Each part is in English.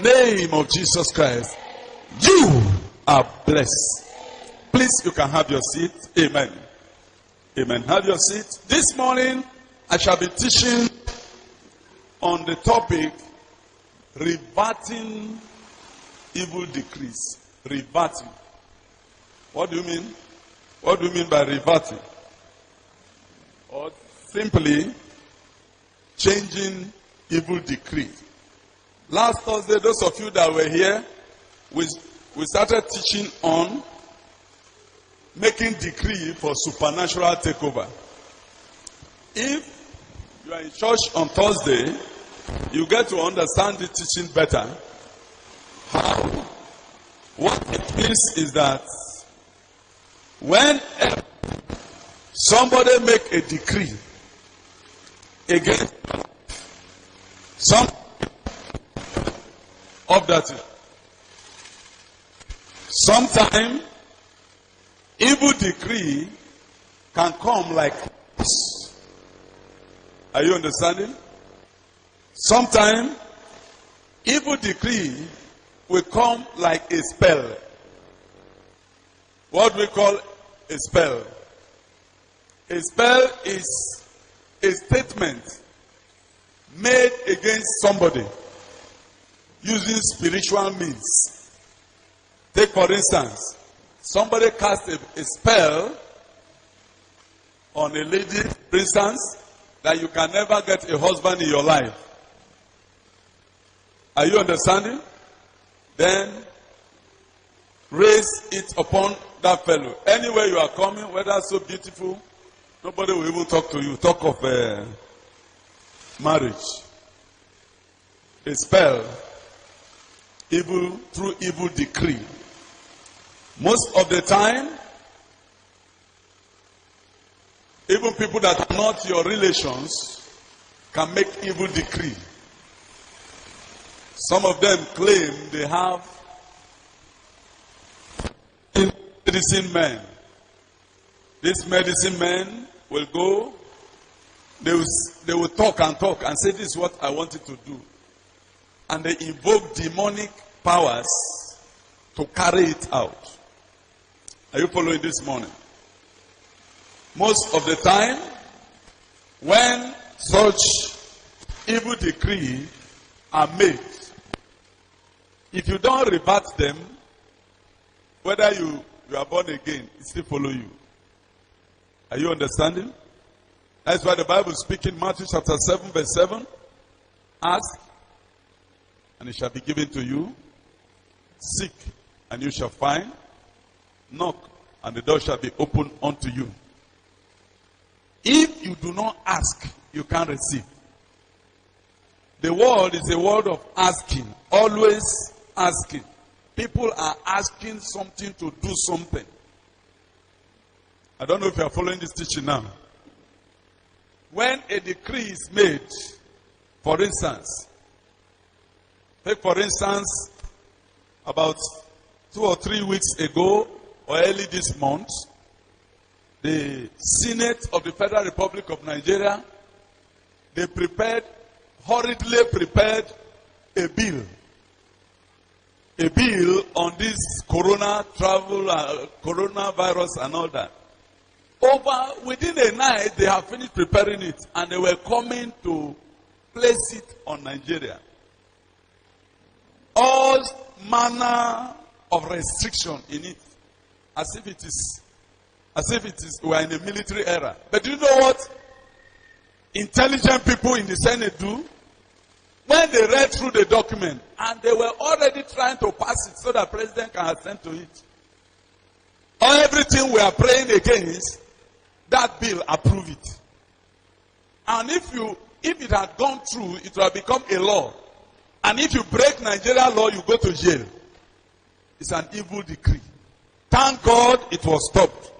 name of Jesus Christ, you are blessed. Please, you can have your seat. Amen. Amen. Have your seat. This morning, I shall be teaching on the topic, reverting evil decrees. Reverting. What do you mean? What do you mean by reverting? Or simply changing evil decree. Last Thursday, those of you that were here, we started teaching on making decree for supernatural takeover. If you are in church on Thursday, you get to understand the teaching better. How? What it means is that when somebody make a decree against some of that, sometimes evil decree can come like this. Are you understanding? Sometimes evil decree will come like a spell. What we call a spell. A spell is a statement made against somebody using spiritual means. Take for instance, somebody cast a spell on a lady, for instance, that you can never get a husband in your life. Are you understanding? Then raise it upon that fellow. Anywhere you are coming, whether so beautiful, nobody will even talk to you. Talk of marriage. A spell. Evil through evil decree. Most of the time, even people that are not your relations can make evil decree. Some of them claim they have medicine men. These medicine men will go, they will talk and say, this is what I want you to do. And they invoke demonic powers to carry it out. Are you following this morning? Most of the time, when such evil decrees are made, if you don't revert them, whether you are born again, it still follow you. Are you understanding? That's why the Bible speaks in Matthew chapter 7 verse 7. Ask, and it shall be given to you. Seek, and you shall find. Knock, and the door shall be opened unto you. If you do not ask, you can't receive. The world is a world of asking. Always asking. People are asking something to do something. I don't know if you are following this teaching now. When a decree is made, for instance, take for instance, about 2 or 3 weeks ago, or early this month, the Senate of the Federal Republic of Nigeria, they hurriedly prepared a bill on this coronavirus and all that. Within a night, they have finished preparing it, and they were coming to place it on Nigeria. All manner of restriction in it, as if it is we are in a military era. But do you know what intelligent people in the Senate do? When they read through the document, and they were already trying to pass it so that president can assent to it. Everything we are praying against, that bill, approve it. And if it had gone through, it would have become a law. And if you break Nigeria law, you go to jail. It's an evil decree. Thank God it was stopped.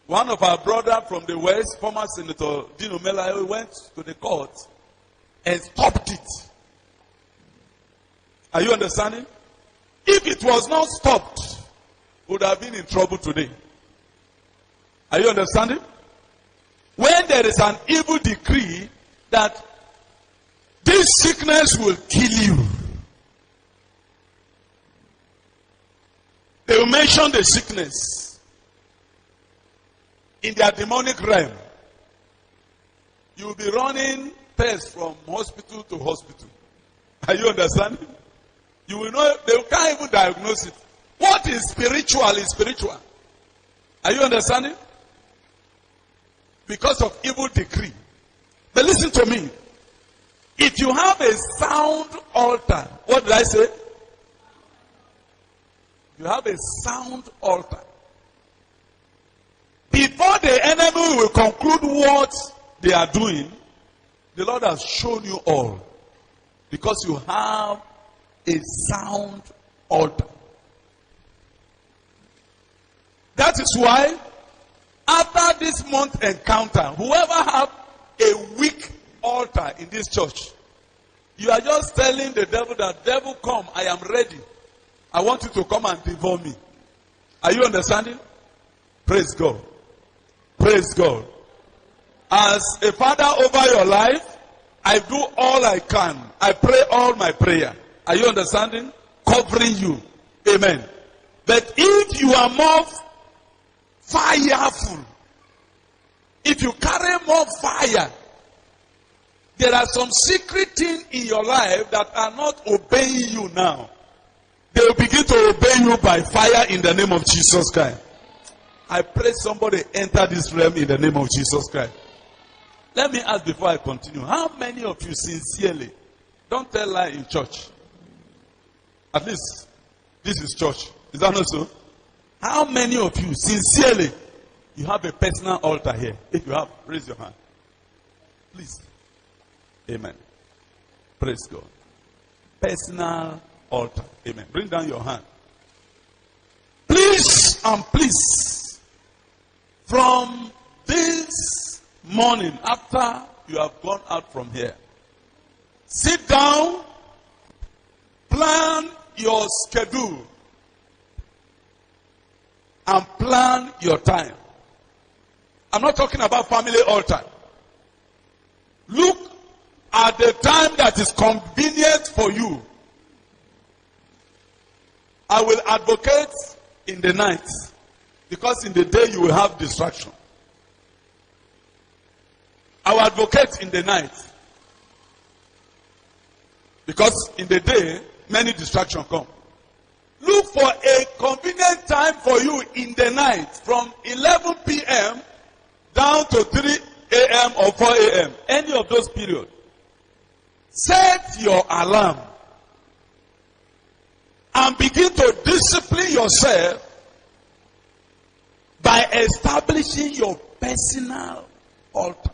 One of our brothers from the West, former Senator Dino Melayo, went to the court and stopped it. Are you understanding? If it was not stopped, we would have been in trouble today. Are you understanding? When there is an evil decree that this sickness will kill you, mention the sickness in their demonic realm, you will be running tests from hospital to hospital. Are you understanding? You will know, they can't even diagnose it. What is spiritual is spiritual. Are you understanding? Because of evil decree. But listen to me. If you have a sound altar, what did I say? You have a sound altar. Before the enemy will conclude what they are doing, the Lord has shown you all. Because you have a sound altar. That is why, after this month encounter, whoever have a weak altar in this church, you are just telling the devil that, devil, come, I am ready. I want you to come and devour me. Are you understanding? Praise God. Praise God. As a father over your life, I do all I can. I pray all my prayer. Are you understanding? Covering you. Amen. But if you are more fireful, if you carry more fire, there are some secret things in your life that are not obeying you now. They will begin to obey you by fire in the name of Jesus Christ. I pray somebody enter this realm in the name of Jesus Christ. Let me ask before I continue. How many of you sincerely don't tell lie in church? At least this is church. Is that not so? How many of you sincerely you have a personal altar here? If you have, raise your hand. Please. Amen. Praise God. Personal altar. Amen. Bring down your hand. Please and please, from this morning, after you have gone out from here, sit down, plan your schedule, and plan your time. I'm not talking about family altar. Look at the time that is convenient for you. I will advocate in the night, because in the day you will have distraction. I will advocate in the night, because in the day many distractions come. Look for a convenient time for you in the night, from 11 p.m. down to 3 a.m. or 4 a.m. Any of those periods. Set your alarm and begin to discipline yourself by establishing your personal altar.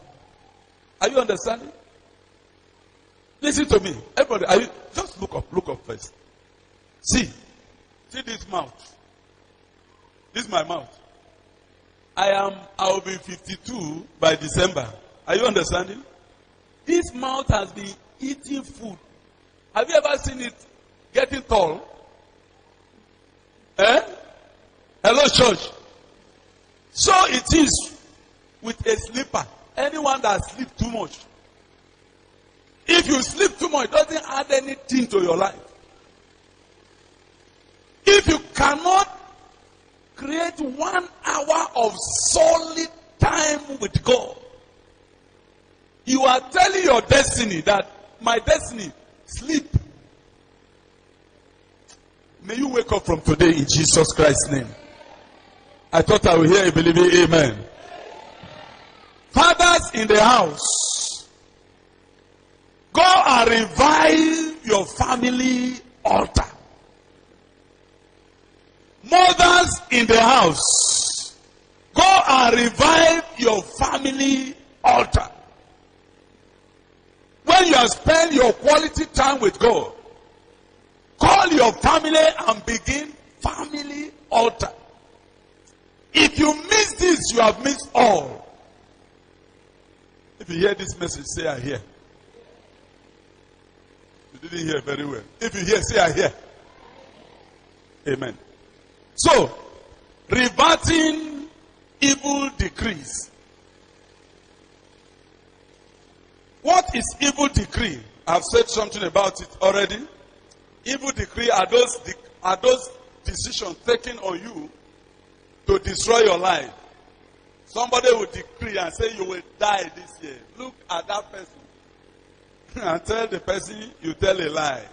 Are you understanding? Listen to me. Everybody, are you, just look up first. See this mouth. This is my mouth. I will be 52 by December. Are you understanding? This mouth has been eating food. Have you ever seen it getting tall? Hello, church. So it is with a sleeper. Anyone that sleeps too much. If you sleep too much, it doesn't add anything to your life. If you cannot create 1 hour of solid time with God, you are telling your destiny that my destiny, sleep. May you wake up from today in Jesus Christ's name. I thought I would hear you believing amen. Fathers in the house, go and revive your family altar. Mothers in the house, go and revive your family altar. When you have spent your quality time with God, call your family and begin family altar. If you miss this, you have missed all. If you hear this message, say I hear. You didn't hear very well. If you hear, say I hear. Amen. So, reverting evil decrees. What is evil decree? I've said something about it already. Evil decree are those decision taken on you to destroy your life. Somebody will decree and say you will die this year. Look at that person and tell the person you tell a lie.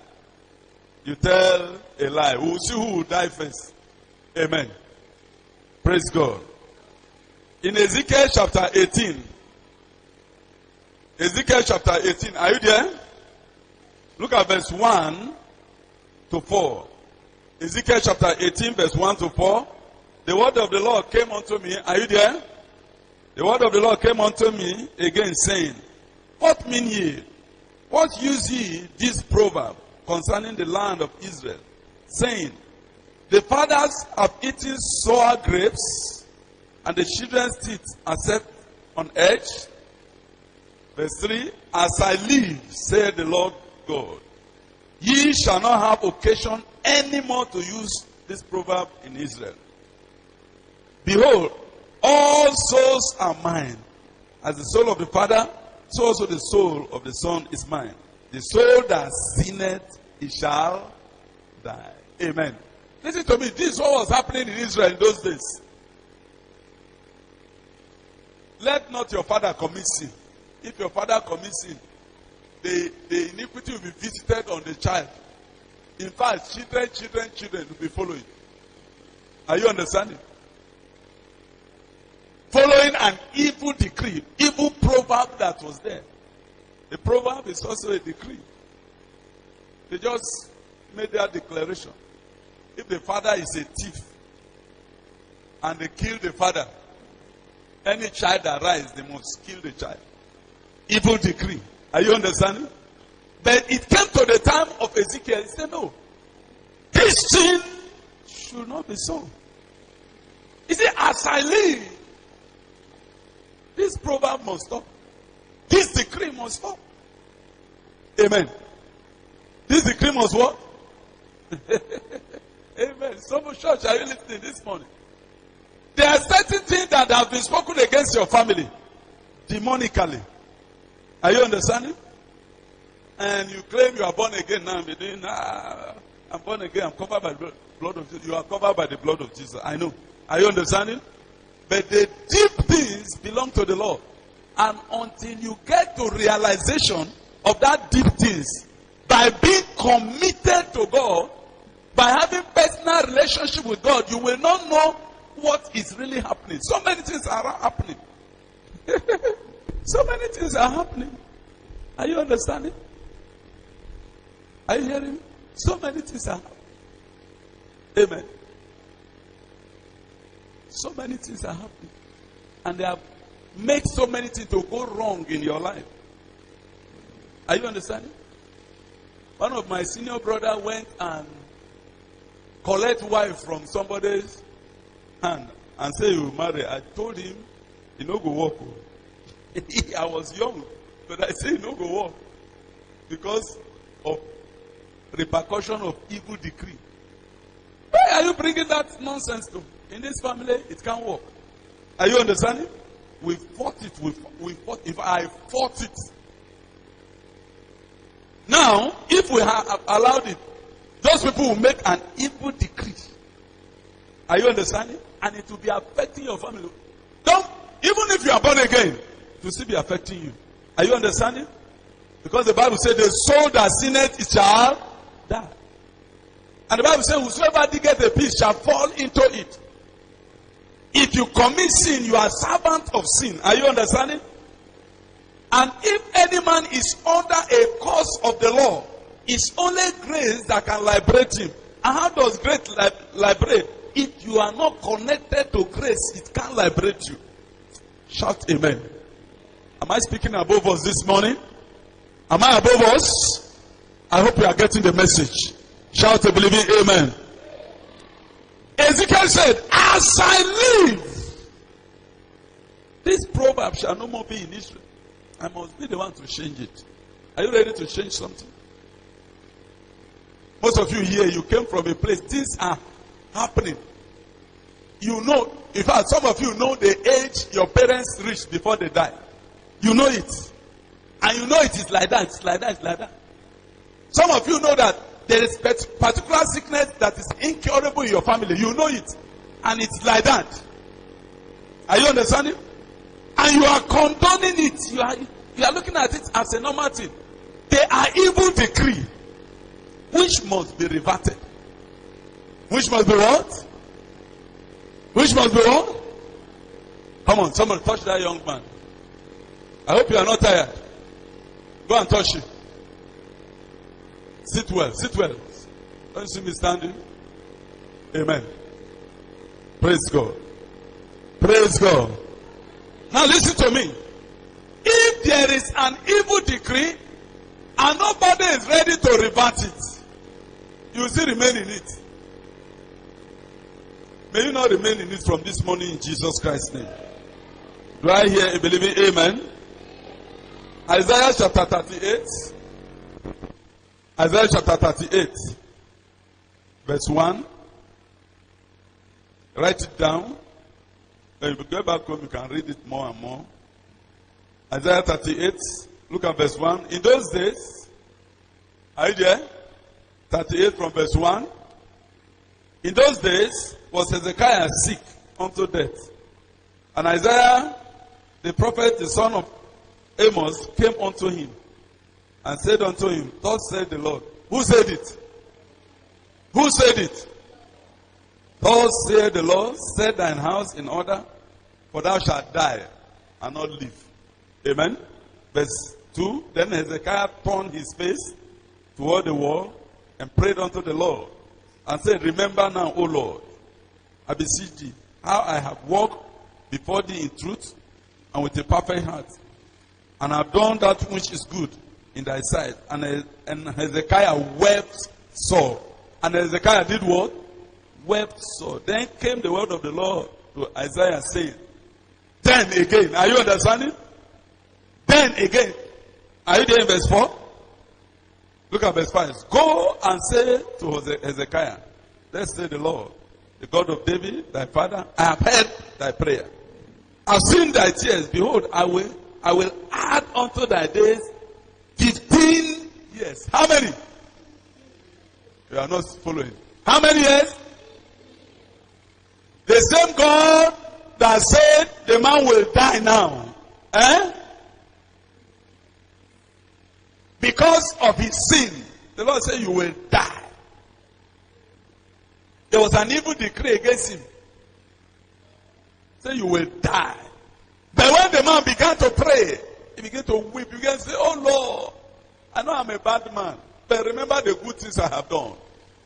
You tell a lie. We'll see who will die first. Amen. Praise God. In Ezekiel chapter 18. Ezekiel chapter 18. Are you there? Look at verse 1 to 4. Ezekiel chapter 18 verse 1 to 4. The word of the Lord came unto me. Are you there? The word of the Lord came unto me again, saying, What mean ye? What use ye this proverb concerning the land of Israel, saying, The fathers have eaten sour grapes, and the children's teeth are set on edge? Verse 3, As I live, saith the Lord God, ye shall not have occasion any more to use this proverb in Israel. Behold, all souls are mine. As the soul of the Father, so also the soul of the Son is mine. The soul that sinneth, it shall die. Amen. Listen to me. This is what was happening in Israel in those days. Let not your father commit sin. If your father commits sin, the iniquity will be visited on the child. In fact, children will be following. Are you understanding? Following an evil decree, evil proverb that was there. The proverb is also a decree. They just made their declaration. If the father is a thief and they kill the father, any child that rises, they must kill the child. Evil decree. Are you understanding? But it came to the time of Ezekiel. He said, no, this sin should not be so. He said, as I live, this proverb must stop. This decree must stop. Amen. This decree must what? Amen. Some church, are you listening this morning? There are certain things that have been spoken against your family demonically. Are you understanding? And you claim you are born again now. I'm born again. I'm covered by the blood of Jesus. You are covered by the blood of Jesus. I know. Are you understanding? But the deep things belong to the Lord. And until you get to realization of that deep things, by being committed to God, by having personal relationship with God, you will not know what is really happening. So many things are happening. So many things are happening. Are you understanding? Are you hearing me? So many things are happening. Amen. So many things are happening. And they have made so many things to go wrong in your life. Are you understanding? One of my senior brother went and collect wife from somebody's hand and say you marry. I told him, he no go walk. I was young, but I say he no go walk because of repercussion of evil decree. Why are you bringing that nonsense to? In this family, it can't work. Are you understanding? We fought it. We fought. If I fought it. Now, if we have allowed it, those people will make an evil decree. Are you understanding? And it will be affecting your family. Don't, even if you are born again, it will still be affecting you. Are you understanding? Because the Bible says, the soul that sinneth, it shall die. And the Bible says, whosoever diggeth a pit shall fall into it. If you commit sin, you are servant of sin. Are you understanding? And if any man is under a curse of the law, it's only grace that can liberate him. And how does grace liberate? If you are not connected to grace, it can't liberate you. Shout amen. Am I speaking above us this morning? Am I above us? I hope you are getting the message. Shout a believing amen. Ezekiel said, as I live, this proverb shall no more be in Israel. I must be the one to change it. Are you ready to change something? Most of you here, you came from a place, things are happening. You know, in fact, some of you know the age your parents reached before they died. You know it. And you know it is like that, it's like that, it's like that. Some of you know that there is particular sickness that is incurable in your family. You know it. And it's like that. Are you understanding? And you are condoning it. You are looking at it as a normal thing. They are evil decree, which must be reverted. Which must be what? Which must be what? Come on, someone touch that young man. I hope you are not tired. Go and touch him. Sit well, sit well. Don't you see me standing? Amen. Praise God. Praise God. Now listen to me. If there is an evil decree and nobody is ready to revert it, you will still remain in it. May you not remain in it from this morning in Jesus Christ's name. Do I hear a believing amen? Isaiah chapter 38. Isaiah chapter 38. Verse 1. Write it down. When you go back home, you can read it more and more. Isaiah 38. Look at verse 1. In those days, are you there? 38 from verse 1. In those days was Hezekiah sick unto death. And Isaiah, the prophet, the son of Amos, came unto him and said unto him, thus said the Lord. Who said it? Who said it? Thus said the Lord, set thine house in order, for thou shalt die and not live. Amen. Verse 2. Then Hezekiah turned his face toward the wall and prayed unto the Lord and said, remember now, O Lord, I beseech thee, how I have walked before thee in truth and with a perfect heart, and have done that which is good in thy sight. And Hezekiah wept sore. And Hezekiah did what? Wept sore. Then came the word of the Lord to Isaiah saying, then again, are you understanding? Then again, are you there in verse 4? Look at verse 5. Go and say to Hezekiah, thus said the Lord, the God of David, thy father, I have heard thy prayer. I have seen thy tears. Behold, I will add unto thy days 15 years. How many? You are not following. How many years? The same God that said the man will die now. Because of his sin, the Lord said you will die. There was an evil decree against him. Say you will die. But when the man began to pray, he began to weep. He began to say, oh Lord, I know I'm a bad man, but remember the good things I have done.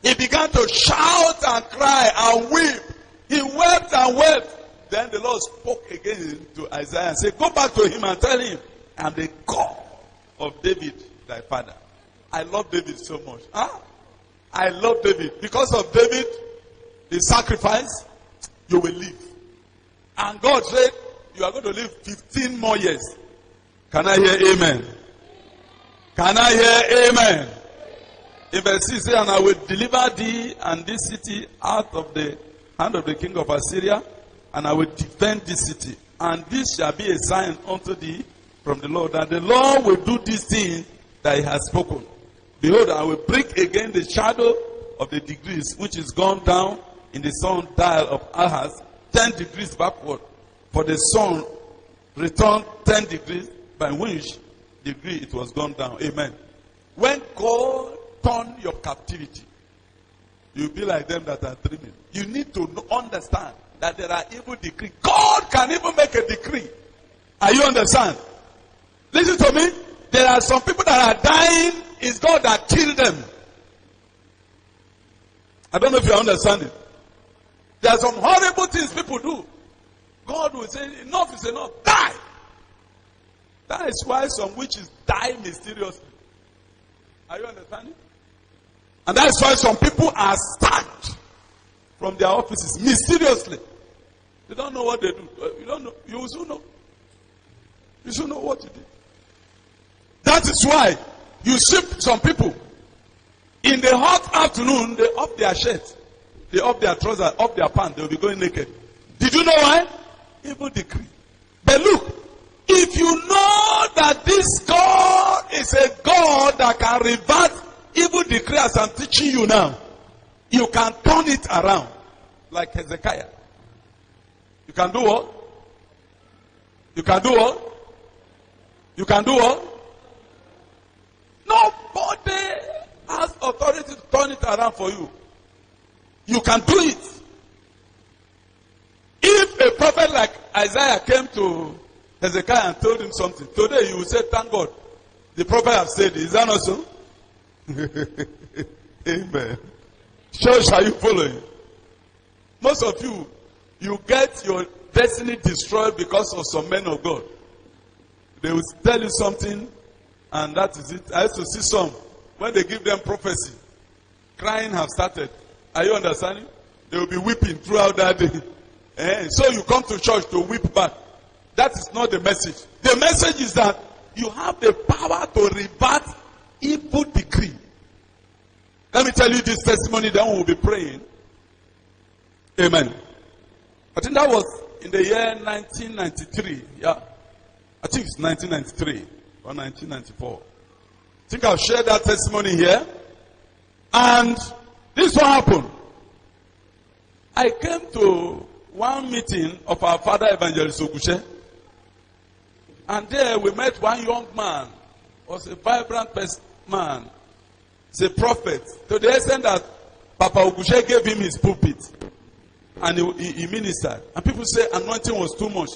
He began to shout and cry and weep. He wept and wept. Then the Lord spoke again to Isaiah and said, go back to him and tell him, I'm the God of David, thy father. I love David so much. I love David. Because of David, the sacrifice, you will live. And God said, you are going to live 15 more years. Can I hear amen? Can I hear amen? In verse 6, say, and I will deliver thee and this city out of the hand of the king of Assyria, and I will defend this city. And this shall be a sign unto thee from the Lord, that the Lord will do this thing that he has spoken. Behold, I will break again the shadow of the degrees which is gone down in the sun dial of Ahaz 10 degrees backward. For the sun returned 10 degrees, by which degree it was gone down. Amen. When God turned your captivity, you'll be like them that are dreaming. You need to understand that there are evil decrees. God can even make a decree. Are you understand? Listen to me. There are some people that are dying. It's God that killed them. I don't know if you understand it. There are some horrible things people do. God will say, enough is enough. Die. That is why some witches die mysteriously. Are you understanding? And that is why some people are sacked from their offices mysteriously. They don't know what they do. You don't know. You will soon know. You should know what you did. That is why you see some people in the hot afternoon, they off their shirt, they off their trousers, off their pants, they will be going naked. Did you know why? Evil decree. But look, if you know that this God is a God that can revert evil decree as I'm teaching you now, you can turn it around like Hezekiah. You can do what? You can do what? You can do what? Nobody has authority to turn it around for you. You can do it. If a prophet like Isaiah came to Hezekiah and told him something, today you will say, thank God, the prophet has said it. Is that not so? Amen. So shall you follow him? Most of you, you get your destiny destroyed because of some men of God. They will tell you something, and that is it. I used to see some, when they give them prophecy, crying have started. Are you understanding? They will be weeping throughout that day. So you come to church to weep back. That is not the message. The message is that you have the power to rebut evil decree. Let me tell you this testimony, then we'll be praying. Amen. I think that was in the year 1993. Yeah. I think it's 1993 or 1994. I think I'll share that testimony here. And this what happened. I came to one meeting of our father, Evangelist Ogushe. And there we met one young man. Was a vibrant man. He's a prophet. To the extent that Papa Ogushe gave him his pulpit. And he ministered. And people say anointing was too much.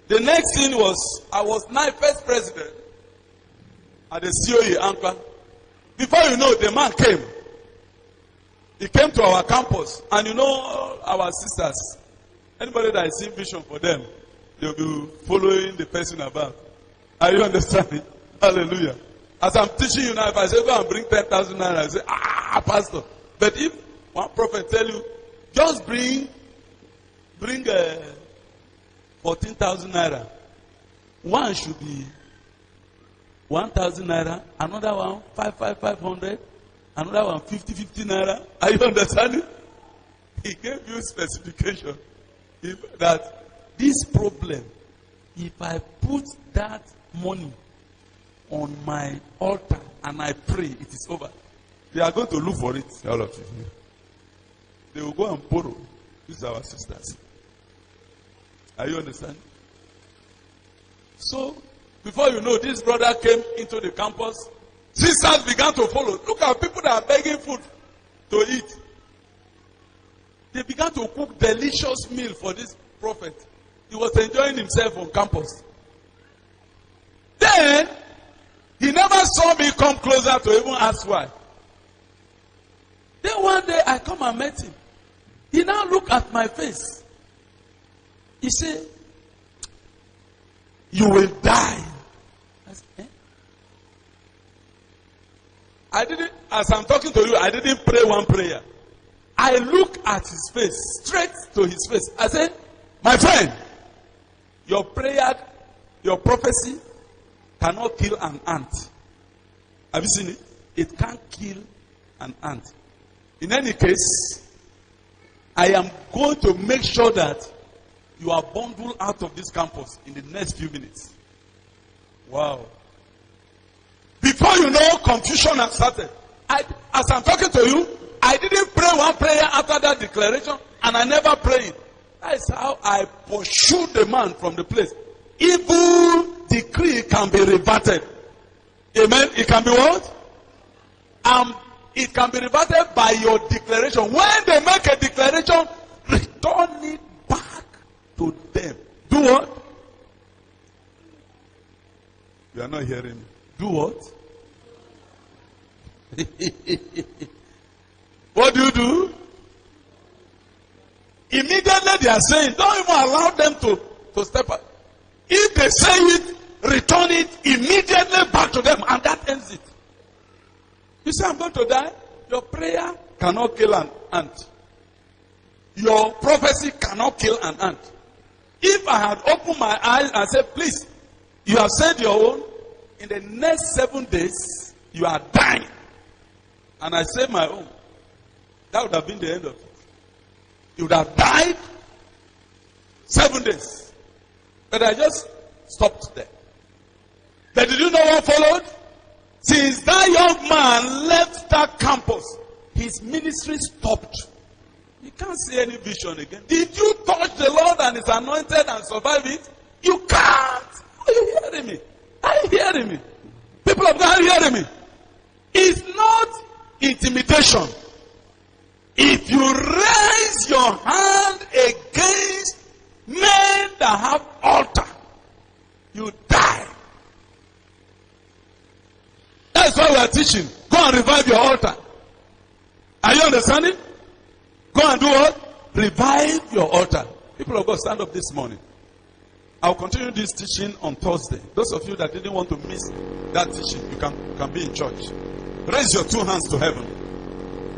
The next thing was, I was my first president at the COE Anchor. Before you know, the man came. He came to our campus. And you know, our sisters, anybody that is seeing vision for them, they'll be following the person about. Are you understanding? Hallelujah. As I'm teaching you now, if I say go and bring 10,000 naira, I say, pastor. But if one prophet tell you, just bring 14,000 naira. One should be 1,000 naira, another one 500, another one 50 naira. Are you understanding? He gave you specification that this problem, if I put that money on my altar and I pray, it is over. They are going to look for it, all of you. They will go and borrow. These are our sisters. Are you understanding? So, before you know, this brother came into the campus. Sisters began to follow. Look at people that are begging food to eat. They began to cook delicious meal for this prophet. He was enjoying himself on campus. Then, he never saw me come closer to even ask why. Then one day, I come and met him. He now looked at my face. He said, you will die. I said, eh? I didn't, as I'm talking to you, I didn't pray one prayer. I look at his face, straight to his face. I said, my friend, your prayer, your prophecy cannot kill an ant. Have you seen it? It can't kill an ant. In any case, I am going to make sure that you are bundled out of this campus in the next few minutes. Wow. Before you know, confusion has started. As I'm talking to you, I didn't pray one prayer after that declaration, and I never prayed. That's how I pursued the man from the place. Evil decree can be reverted. Amen. It can be what? It can be reverted by your declaration. When they make a declaration, return it back to them. Do what? You are not hearing me. Do what? What do? Immediately they are saying, don't even allow them to step up. If they say it, return it immediately back to them, and that ends it. You say, I'm going to die. Your prayer cannot kill an ant. Your prophecy cannot kill an ant. If I had opened my eyes and said, please, you have said your own, in the next 7 days, you are dying. And I said my own. That would have been the end of it. You would have died 7 days. But I just stopped there. But did you know what followed? Since that young man left that campus, his ministry stopped. You can't see any vision again. Did you touch the Lord and His anointed and survive it? You can't. Are you hearing me? Are you hearing me? People of God, are you hearing me? It's not intimidation. If you raise your hand against men that have altar, you die. That's why we are teaching. Go and revive your altar. Are you understanding? Go and do what? Revive your altar. People of God, stand up this morning. I'll continue this teaching on Thursday. Those of you that didn't want to miss that teaching, you can be in church. Raise your two hands to heaven.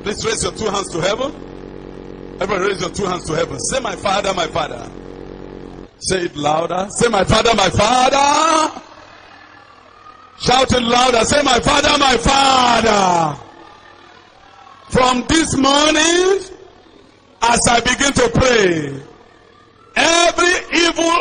Please raise your two hands to heaven. Everybody raise your two hands to heaven. Say, my Father, my Father. Say it louder. Say, my Father, my Father. Shout it louder. Say, my Father, my Father. From this morning, as I begin to pray, every evil